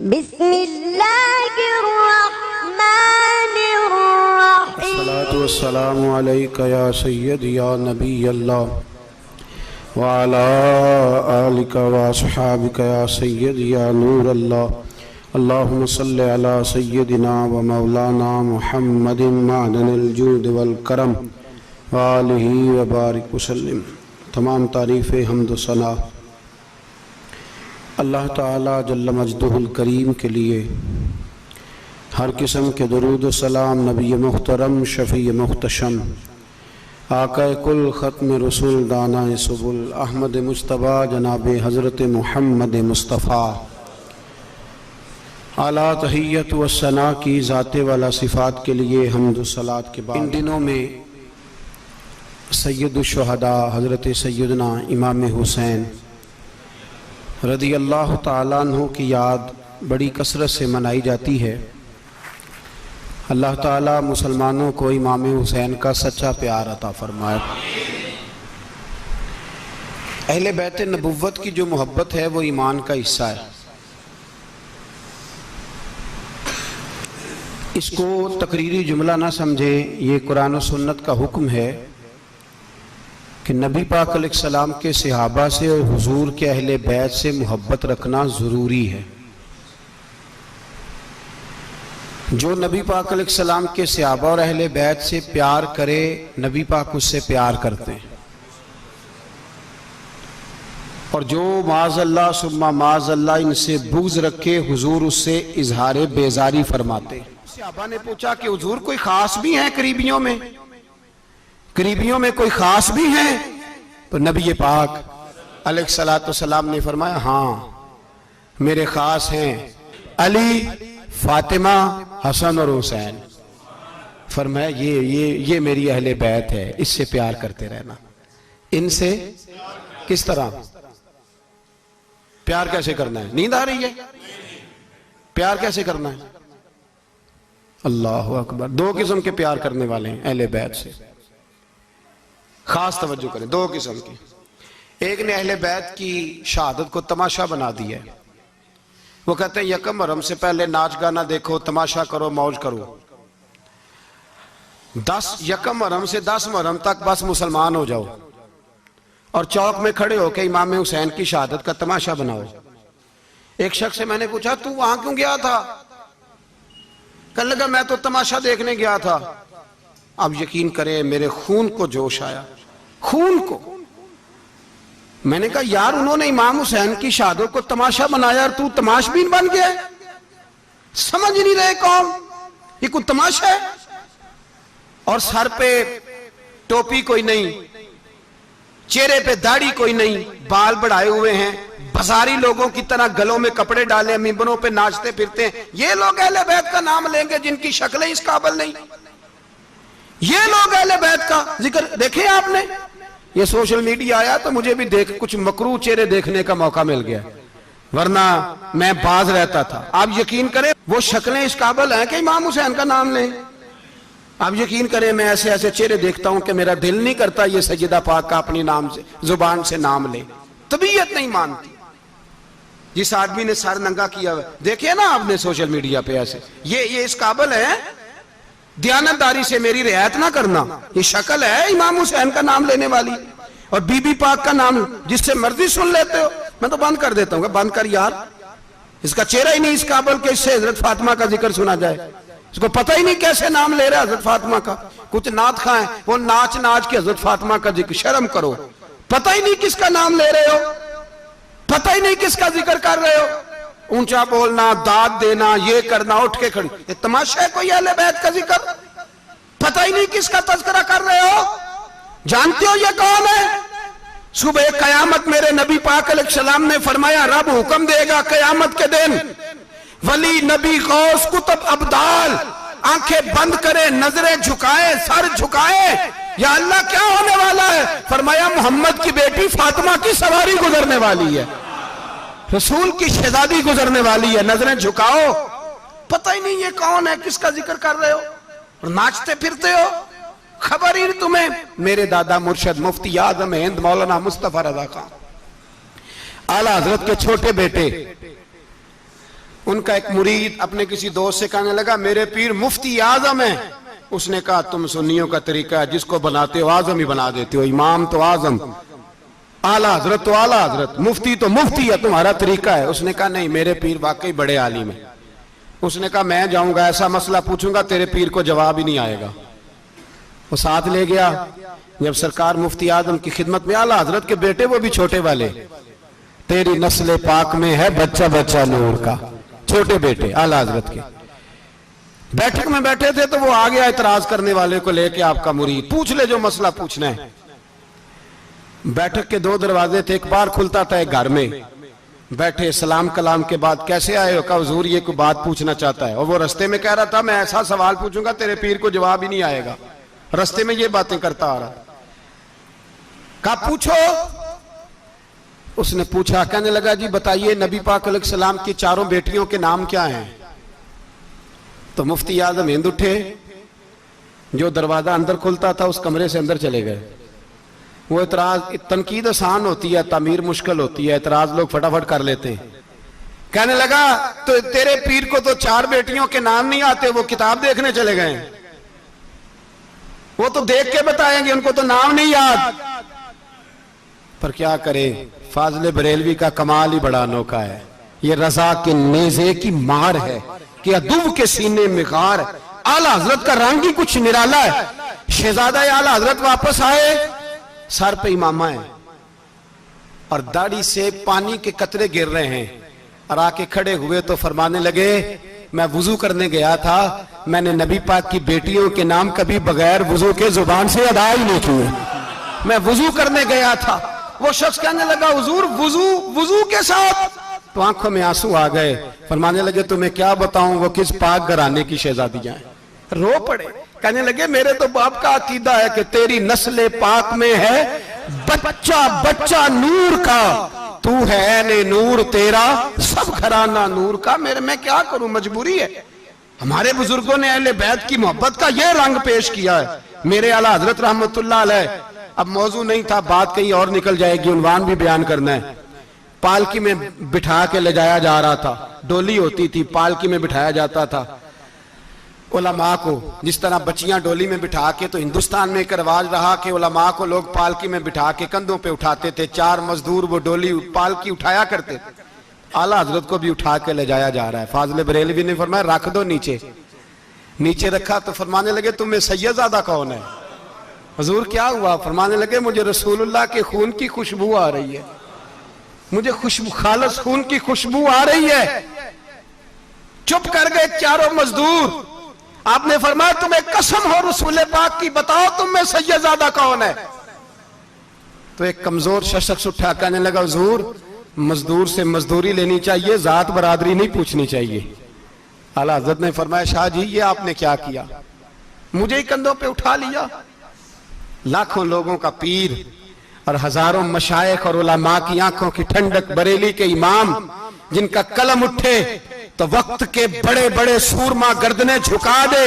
बिस्मिल्लाहिर्रहमानिर्रहीम। अस्सलातु वस्सलामु अलैका या सय्यदी या नबी अल्लाह व अला आलिका व अस्हाबिका या सय्यदी या नूर अल्लाह। अल्लाहुम्मा सल्लि अला सय्यदिना व मौलाना मुहम्मदिन मादनिल जूद वल करम व आलिहि व बारिक वसल्लिम। तमाम तारीफ़ें हम्द व सना अल्लाह ताला जल्ल मजदुहुल करीम के लिए, हर किस्म के दुरूद व सलाम नबी मुहतरम शफ़ी मुख्तशम आक़ाए कुल ख़त्म रसूल दाना सुबुल अहमद मुज्तबा जनाब हज़रत मुहम्मद मुस्तफ़ा आला तहियत व सना की ज़ाते वाला सिफ़ात के लिए हम्द व सलात के बाद इन दिनों में सय्यदुश्शुहदा हज़रत सय्यदना इमाम हुसैन रज़ी अल्लाह ताला अन्हु की याद बड़ी कसरत से मनाई जाती है। अल्लाह ताला मुसलमानों को इमाम हुसैन का सच्चा प्यार अता फरमाए। अहले बैत नबुव्वत की जो मोहब्बत है वो ईमान का हिस्सा है। इसको तकरीरी जुमला ना समझे, ये कुरान और सुन्नत का हुक्म है कि नबी पाक अलैहिस्सलाम के सहाबा से और हुजूर के अहले बैत से मोहब्बत रखना ज़रूरी है। जो नबी पाक अलैहिस्सलाम के सहाबा और अहले बैत से प्यार करे, नबी पाक उससे प्यार करते हैं। और जो माज़अल्लाह सुम्मा माज़अल्लाह इनसे बुग़्ज़ रखे, हुजूर उससे इजहार बेजारी फरमाते। सहाबा ने पूछा कि हुजूर कोई ख़ास भी हैं करीबियों में, करीबियों में कोई ख़ास भी हैं? तो नबी पाक अलैहिस्सलातु वस्सलाम ने फरमाया, हाँ मेरे ख़ास हैं अली, फातिमा, हसन और हुसैन। फरमाया ये मेरी अहले बैत है, इससे प्यार करते रहना। इनसे किस तरह प्यार कैसे करना है? नींद आ रही है? प्यार कैसे करना है? अल्लाहु अकबर। दो किस्म के प्यार करने वाले हैं अहले बैत से, खास तवज्जो करें। दो किस्म की, एक ने अहले बैत की शहादत को तमाशा बना दिया है। वो कहते हैं यकम मुहर्रम से पहले नाच गाना देखो, तमाशा करो, मौज करो। 10 यकम मुहर्रम से 10 मुहर्रम तक बस मुसलमान हो जाओ और चौक में खड़े होकर इमाम हुसैन की शहादत का तमाशा बनाओ। एक शख्स से मैंने पूछा, तू वहां क्यों गया था? कहने लगा मैं तो तमाशा देखने गया था। अब यकीन करें मेरे खून को जोश आया, खून को। मैंने कहा यार उन्होंने इमाम हुसैन की शहादत को तमाशा बनाया और तू तमाशबीन बन गया। समझ नहीं रहे कौन ये कोई तमाशा है? और सर पे टोपी कोई नहीं, चेहरे पे दाढ़ी कोई नहीं, बाल बढ़ाए हुए हैं, बाजारी लोगों की तरह गलों में कपड़े डाले, मिंबरों पे नाचते फिरते हैं। ये लोग अहले बैत का नाम लेंगे जिनकी शक्लें इस काबिल नहीं। ये लोग अहले बैत का जिक्र देखे आपने? ये सोशल मीडिया आया तो मुझे भी देख कुछ मकरू चेहरे देखने का मौका मिल गया, वरना मैं बाज रहता था। आप यकीन करें वो शक्लें इस काबिल हैं कि इमाम हुसैन का नाम लें। आप यकीन करें मैं ऐसे ऐसे चेहरे देखता हूं कि मेरा दिल नहीं करता ये सैयदा पाक का अपनी नाम से जुबान से नाम ले, तबीयत नहीं मानती। जिस आदमी ने सर नंगा किया हुआ देखिए ना आपने सोशल मीडिया पे, ऐसे ये इस काबिल है दयानतदारी से मेरी रियायत ना करना। ये शक्ल है इमाम हुसैन का नाम लेने वाली, और बीबी पाक का नाम जिससे मर्जी सुन लेते हो। मैं तो बंद कर देता हूँ, बंद कर यार, इसका चेहरा ही नहीं इस काबिल के इससे हजरत फातिमा का जिक्र सुना जाए। इसको पता ही नहीं कैसे नाम ले रहा है हजरत फातिमा का। कुछ नात खाएं वो नाच नाच के हजरत फातिमा का जिक्र, शर्म करो। पता ही नहीं किसका नाम ले रहे हो, पता ही नहीं किसका जिक्र कर रहे हो। ऊंचा बोलना, दाद देना, ये करना, उठ के खड़ी, ये तमाशा है कोई अहले बैत का जिक्र? पता ही नहीं किसका तज़किरा कर रहे हो। जानते हो ये कौन है? सुबह कयामत मेरे नबी पाक अलैहिस्सलाम ने फरमाया रब हुक्म देगा कयामत के दिन, वली, नबी, गौस, कुतुब, अब्दाल आंखें बंद करे, नजरें झुकाए, सर झुकाए, या अल्लाह क्या होने वाला है? फरमाया मोहम्मद की बेटी फातिमा की सवारी गुजरने वाली है, रसूल की शहजादी गुजरने वाली है, नजरें झुकाओ। पता ही नहीं ये कौन है, किसका जिक्र कर रहे हो, और नाचते फिरते हो, खबर ही तुम्हें। मेरे दादा मुर्शद मुफ्ती आज़म हिंद मौलाना मुस्तफा रज़ा खान आला हजरत के छोटे बेटे, उनका एक मुरीद अपने किसी दोस्त से कहने लगा मेरे पीर मुफ्ती आजम है। उसने कहा तुम सुन्नियों का तरीका है, जिसको बनाते हो आजम ही बना देते हो, इमाम तो आजम, आला हजरत तो आला हजरत, मुफ्ती तो मुफ्ती है, तुम्हारा तरीका है। उसने कहा नहीं, मेरे पीर वाकई बड़े आलिम है। उसने कहा मैं जाऊंगा, ऐसा मसला पूछूंगा तेरे पीर को जवाब ही नहीं आएगा। वो साथ ले गया। जब सरकार मुफ्ती आजम की खिदमत में, आला हजरत के बेटे वो भी छोटे वाले, तेरी नस्ल पाक में है बच्चा बच्चा नूर का, छोटे बेटे आला हजरत के, बैठक में बैठे थे तो वो आ गया इतराज करने वाले को लेके, आपका मुरीद पूछ ले जो मसला पूछना है। बैठक के दो दरवाजे थे, एक बार खुलता था एक घर में। बैठे सलाम कलाम के बाद कैसे आए हो, कहा हुजूर ये कोई बात पूछना चाहता है। और वो रास्ते में कह रहा था मैं ऐसा सवाल पूछूंगा तेरे पीर को जवाब ही नहीं आएगा, रास्ते में ये बातें करता आ रहा। कहा पूछो। उसने पूछा, कहने लगा जी बताइए नबी पाक अलैहिस्सलाम की चारों बेटियों के नाम क्या हैं। तो मुफ्ती आजम हिंद उठे, जो दरवाजा अंदर खुलता था उस कमरे से अंदर चले गए। वो इतराज, तनकीद आसान होती है, तामीर मुश्किल होती है, इतराज लोग फटाफट कर लेते हैं। कहने लगा तो तेरे पीर को तो चार बेटियों के नाम नहीं आते, वो किताब देखने चले गए, वो तो देख के बताएंगे, उनको तो नाम नहीं याद। पर क्या करे, फाजिल बरेलवी का कमाल ही बड़ा अनोखा है। ये रजा के नेज़े की मार है कि अदुव के सीने में गार। आला हजरत का रंग ही कुछ निराला है। शहजादा आला हजरत वापस आए, सर पे इमामा है और दाढ़ी से पानी के कतरे गिर रहे हैं, और आके खड़े हुए तो फरमाने लगे मैं वुजू करने गया था, मैंने नबी पाक की बेटियों के नाम कभी बगैर वुजू के जुबान से अदा ही नहीं किए, मैं वुजू करने गया था। वो शख्स कहने लगा हुजूर वुजू के साथ, तो आंखों में आंसू आ गए। फरमाने लगे तुम्हें क्या बताऊं वो किस पाक घराने की शहजादियां हैं। रो पड़े, कहने लगे मेरे तो बाप का अकीदा है कि तेरी नस्ल पाक में है बच्चा बच्चा नूर का, तू है ने नूर तेरा सब घराना नूर का। मेरे में क्या करूं, मजबूरी है। हमारे बुजुर्गों ने अहले बैत की मोहब्बत का यह रंग पेश किया है। मेरे आला हजरत रहमतुल्लाह अलैह, अब मौजू नहीं था, बात कहीं और निकल जाएगी, उन्वान भी बयान करना है। पालकी में बिठा के ले जाया जा रहा था, डोली होती थी, पालकी में बिठाया जाता था उलमा को। जिस तरह बच्चियां डोली में बिठा के, तो हिंदुस्तान में एक रिवाज रहा कि उलमा को लोग पालकी में बिठा के कंधों पे उठाते थे, चार मजदूर वो डोली पालकी उठाया करते थे। आला हजरत को भी उठा के ले जाया जा रहा है। फाजिल बरेलवी ने फरमाया रख दो नीचे। नीचे रखा तो फरमाने लगे तुम्हें सैयदजादा कौन है। हुजूर क्या हुआ। फरमाने लगे मुझे रसूलुल्लाह के खून की खुशबू आ रही है, मुझे खुशबू खालस खून की खुशबू आ रही है। चुप कर गए चारों मजदूर। आपने फरमाया तुम्हें कसम हो रसूल पाक की, बताओ तुम में सैयदजादा कौन है। तो एक कमजोर शख्स उठा, कहने लगा हुजूर मजदूर से मजदूरी लेनी चाहिए, जात बरादरी नहीं पूछनी चाहिए। आला हज़रत ने फरमाया शाह जी ये आपने क्या किया, मुझे ही कंधों पे उठा लिया। लाखों लोगों का पीर और हजारों मशाइख और उलमा की आंखों की ठंडक, बरेली के इमाम जिनका कलम उठे तो वक्त के बड़े बड़े सूरमा गर्दने झुका दे।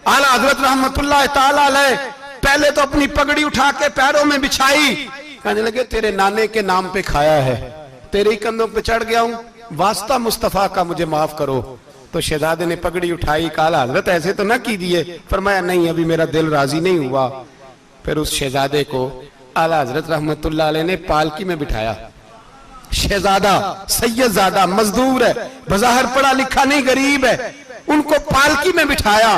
आला हजरत रहमतुल्लाह ताला अलैह पहले तो अपनी पगड़ी उठा के पैरों में बिछाई, कहने लगे तेरे नाने के नाम पे खाया है, तेरे ही कंधों पे चढ़ गया हूं, वास्ता मुस्तफा का मुझे माफ करो। तो शहजादे ने पगड़ी उठाई, कहा हजरत ऐसे तो ना कीजिए। फरमाया नहीं अभी मेरा दिल राजी नहीं हुआ। फिर उस शहजादे को आला हजरत रहमतुल्लाह अलैह ने पालकी में बिठाया। शहजादा सैयदजादा मजदूर है, बज़ाहिर पढ़ा लिखा नहीं, गरीब है, उनको पालकी में बिठाया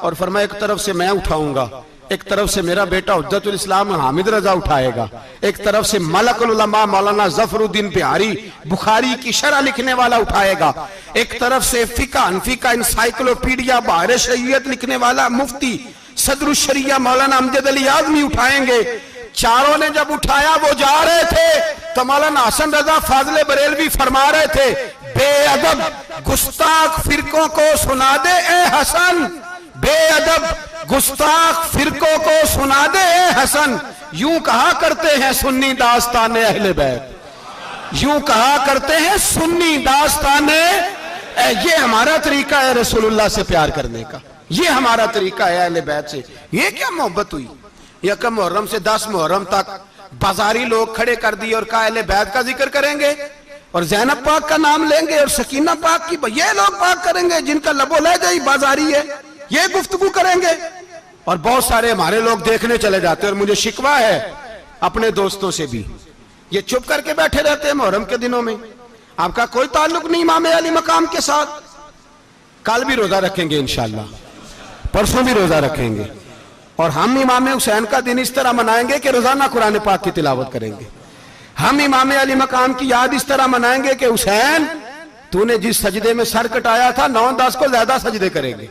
और फरमाया एक तरफ से मैं उठाऊंगा, एक तरफ से मेरा बेटा हुज्जतुल इस्लाम हामिद रजा उठाएगा, एक तरफ से मलकुल उलमा मौलाना जफरुद्दीन बिहारी बुखारी की शरह लिखने वाला उठाएगा, एक तरफ से फिका हनफी का इंसाइक्लोपीडिया बाहर शरीयत लिखने वाला मुफ्ती सदरुल शरिया मौलाना अमजद अली आजमी उठाएंगे। चारों ने जब उठाया वो जा रहे थे तो मौलाना हसन रजा फाजिल बरेलवी फरमा रहे थे बेअदब गुस्ताख फिरकों को सुना दे ए हसन, बेअदब गुस्ताख फिरकों को सुना दे ए हसन। यूं कहा करते हैं सुन्नी दास्तान अहले बैत, यूं कहा करते हैं सुन्नी दास्तान। ये हमारा तरीका है रसूलुल्लाह से प्यार करने का, ये हमारा तरीका है अहले बैत से। ये क्या मोहब्बत हुई। यकम मुहर्रम से 10 मुहर्रम तक बाजारी लोग खड़े कर दिए और कहा अहले बैत का जिक्र करेंगे। और ज़ैनब पाक का नाम लेंगे और सकीना पाक की, ये लोग पाक करेंगे जिनका लबो लहजा बाजारी है, ये गुफ्तगू करेंगे। और बहुत सारे हमारे लोग देखने चले जाते हैं। और मुझे शिकवा है अपने दोस्तों से भी, ये चुप करके बैठे रहते हैं मुहर्रम के दिनों में, आपका कोई ताल्लुक नहीं इमाम अली मकाम के साथ। कल भी रोजा रखेंगे इंशाअल्लाह, परसों भी रोजा रखेंगे, और हम इमाम हुसैन का दिन इस तरह मनाएंगे कि रोजाना कुरान पाक की तिलावत करेंगे। हम इमाम अली मकाम की याद इस तरह मनाएंगे कि हुसैन तूने जिस सजदे में सर कटाया था 9-10 को ज्यादा सजदे करेंगे,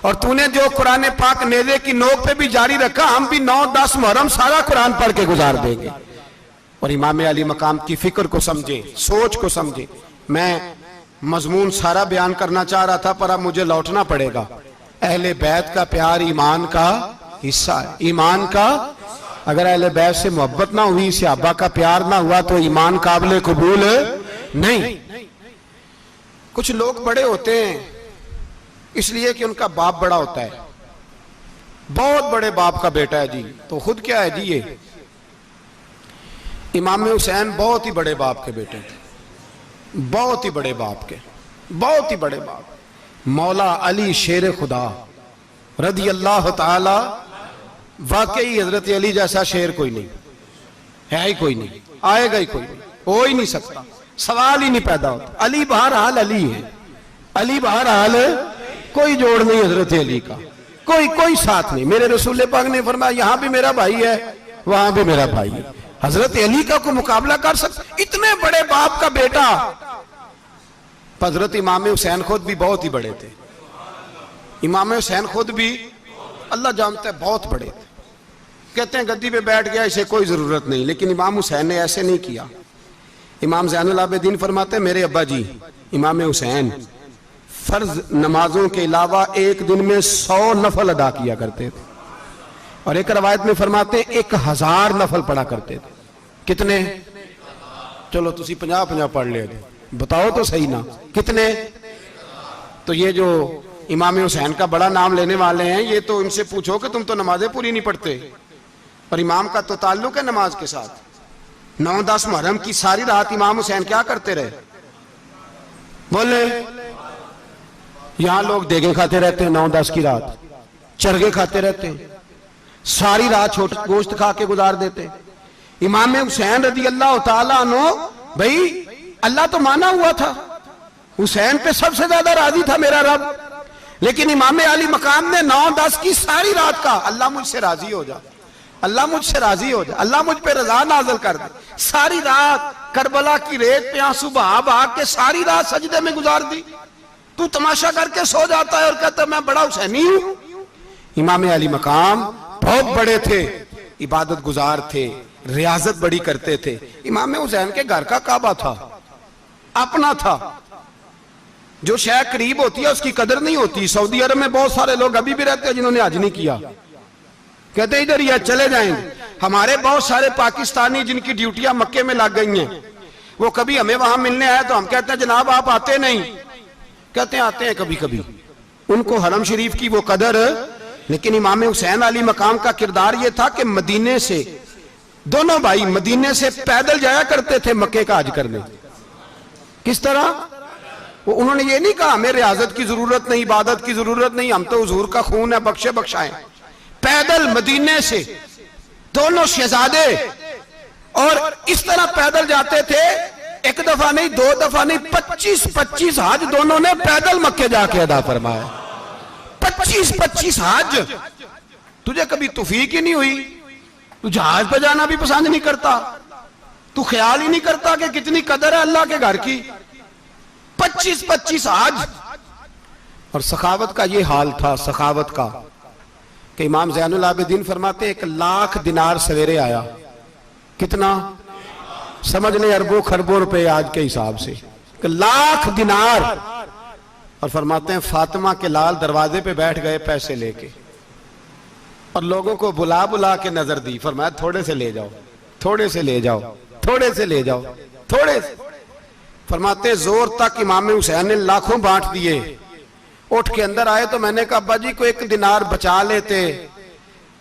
और तूने जो कुरान पाक नेज़े की नोक पे भी जारी रखा, हम भी 9-10 मुहर्रम सारा कुरान पढ़ के गुजार देंगे। और इमाम अली मकाम की फिक्र को समझे, सोच को समझे। मैं मजमून सारा बयान करना चाह रहा था, पर अब मुझे लौटना पड़ेगा। अहले बैत का प्यार ईमान का हिस्सा है। ईमान का, अगर अहले बैत से मोहब्बत ना हुई, सहाबा का प्यार ना हुआ, तो ईमान काबिल कबूल नहीं। कुछ लोग बड़े होते हैं इसलिए कि उनका बाप बड़ा होता है, बहुत बड़े बाप का बेटा है जी, तो खुद क्या है जी, ये इमाम हुसैन बहुत ही बड़े बाप के बेटे थे, बहुत ही बड़े बाप के, बहुत ही बड़े बाप। मौला अली शेर खुदा रदी अल्लाह ताला, वाकई हजरत अली जैसा शेर कोई नहीं है, ही कोई नहीं, आएगा ही कोई नहीं, हो ही नहीं सकता, सवाल ही नहीं पैदा होता। अली बहरहाल अली है, अली बहरहाल कोई जोड़ नहीं हजरत अली का, कोई साथ नहीं। मेरे रसूल पाक ने फरमाया यहां भी मेरा भाई है, वहां भी मेरा भाई है। हजरत अली का कोई मुकाबला कर सकता? इतने बड़े बाप का बेटा। हजरत इमाम हुसैन खुद भी बहुत ही बड़े थे, इमाम हुसैन खुद भी अल्लाह जानता है बहुत बड़े थे। कहते हैं गद्दी पे बैठ गया, इसे कोई जरूरत नहीं, लेकिन इमाम हुसैन ने ऐसे नहीं किया। इमाम ज़ैनुल आबिदीन फरमाते हैं मेरे अब्बा जी इमाम हुसैन फर्ज नमाजों के अलावा एक दिन में 100 नफल अदा किया करते थे, और एक रवायत में फरमाते 1000 नफल पढ़ा करते थे। कितने? चलो तुसी 50-50 पढ़ ले, बताओ तो सही ना, कितने? तो ये जो इमाम हुसैन का बड़ा नाम लेने वाले हैं, ये तो इनसे पूछो कि तुम तो नमाजें पूरी नहीं पढ़ते, और इमाम का तो ताल्लुक है नमाज के साथ। 9-10 मुहर्रम की सारी रात इमाम हुसैन क्या करते रहे? बोले, यहां लोग देगे खाते रहते हैं 9-10 की रात, चरगे खाते रहते हैं, सारी रात छोटा गोश्त खा के गुजार देते। इमाम हुसैन रदी अल्लाह ताला अन्हु, भाई अल्लाह तो माना हुआ था, हुसैन पे सबसे ज्यादा राजी था मेरा रब, लेकिन इमाम अली मकाम ने 9-10 की सारी रात का अल्लाह मुझसे राजी हो जा, अल्लाह मुझसे राजी हो जा, अल्लाह मुझ पे रजा नाज़िल कर दे। सारी रात करबला की रेत पे आंसू बहा बहा के सारी रात सजदे में गुजार दी। तू तमाशा करके सो जाता है और कहता मैं बड़ा हुसैनी हूं। इमाम अली मकाम बहुत बड़े थे, इबादत गुजार थे, रियाजत बड़ी करते थे। इमाम हुसैन के घर का काबा था, अपना था। जो शय करीब होती है उसकी कदर नहीं होती। सऊदी अरब में बहुत सारे लोग अभी भी रहते हैं जिन्होंने हज नहीं किया, कहते इधर ही चले जाएंगे। हमारे बहुत सारे पाकिस्तानी जिनकी ड्यूटियां मक्के में लग गई हैं, वो कभी हमें वहां मिलने आए तो हम कहते हैं जनाब आप आते नहीं, कहते हैं आते हैं कभी कभी। उनको हरम शरीफ की वो कदर। लेकिन इमाम हुसैन अली मकाम का किरदार ये था कि मदीने से दोनों भाई मदीने से पैदल जाया करते थे मक्के का हज करने। किस तरह? वो उन्होंने ये नहीं कहा हमें रियाजत की जरूरत नहीं, इबादत की जरूरत नहीं, हम तो हुजूर का खून है, बख्शे बख्शाएं। पैदल मदीने से दोनों शहजादे और इस तरह पैदल जाते थे, एक दफा नहीं, 2 दफा नहीं, 25-25 हज दोनों ने पैदल मक्के जाके अदा फरमाया। 25-25 हज। तुझे कभी तौफीक ही नहीं हुई, तू जहाज पे जाना भी पसंद नहीं करता, तू ख्याल ही नहीं करता कि कितनी कदर है अल्लाह के घर की। 25-25 हज। और सखावत का ये हाल था, सखावत का, कि इमाम ज़ैनुल आबिदीन फरमाते 1 लाख दिनार सवेरे आया। कितना? समझ ले अरबों खरबों रुपए आज के हिसाब से, 1 लाख दिनार। और फरमाते हैं फातिमा के लाल दरवाजे पे बैठ गए पैसे लेके, और लोगों को बुला बुला के नजर दी। फरमाया थोड़े से ले जाओ, थोड़े से ले जाओ, थोड़े से ले जाओ, थोड़े से। फरमाते जोर तक इमाम हुसैन ने लाखों बांट दिए। उठ के अंदर आए तो मैंने कहा अब्बा जी को 1 दिनार बचा लेते।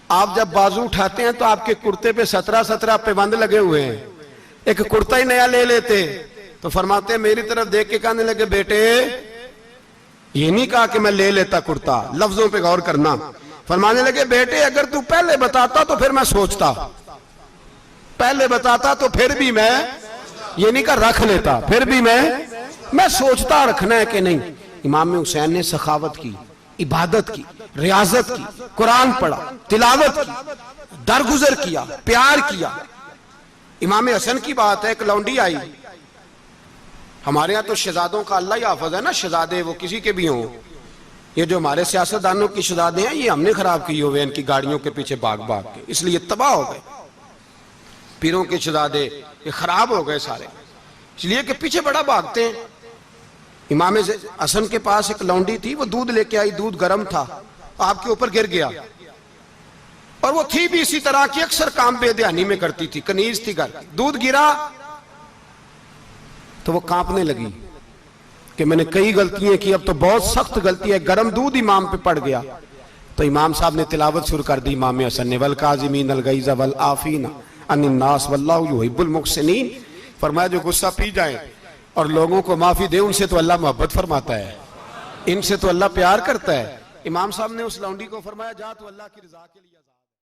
आप जब बाजू उठाते हैं तो आपके कुर्ते पे 17-17 पैबंद लगे हुए हैं, एक कुर्ता ही नया ले लेते। तो फरमाते हैं मेरी तरफ देख के कहने लगे बेटे, ये नहीं कहा कि मैं ले लेता कुर्ता, लफ्जों पे गौर करना। फरमाने लगे बेटे अगर तू पहले बताता तो फिर मैं सोचता, पहले बताता तो फिर भी मैं, ये नहीं कहा रख लेता, फिर भी मैं सोचता रखना है कि नहीं। इमाम हुसैन ने सखावत की, इबादत की, रियाजत की, कुरान पढ़ा, तिलावत की, दरगुजर किया, प्यार किया। इमाम हसन की बात है, एक लौंडी आई, हमारे यहाँ तो शहजादों का अल्लाह ही हाफिज है ना, शहजादे वो किसी के भी हों, ये जो हमारे सियासतदानों की शहजादे हैं ये हमने खराब किए हुए इनकी गाड़ियों के पीछे भाग भाग के, इसलिए तबाह हो गए। पीरों के शहजादे ये खराब हो गए सारे, इसलिए कि पीछे बड़ा भागते हैं। इमाम हसन के पास एक लौंडी थी, वो दूध लेके आई, दूध गर्म था, आपके ऊपर गिर गया, और वो थी भी इसी तरह की, अक्सर काम बेध्यानी में करती थी, कनीज थी घर, दूध गिरा तो वो कांपने लगी कि मैंने कई गलतियां की, अब तो बहुत सख्त गलती है, गर्म दूध इमाम पे पड़ गया। तो इमाम साहब ने तिलावत शुरू कर दी, इमाम हसन ने, वल काज़िमीन अल गैज़ वल आफीना अनिन नास वल्लाहु युहिब्बुल मुहसिनीन। फरमाया जो गुस्सा पी जाए और लोगों को माफी दे, उनसे तो अल्लाह मोहब्बत फरमाता है, इनसे तो अल्लाह प्यार करता है। इमाम साहब ने उस लौंडी को फरमाया जा तो अल्लाह की रजा के लिए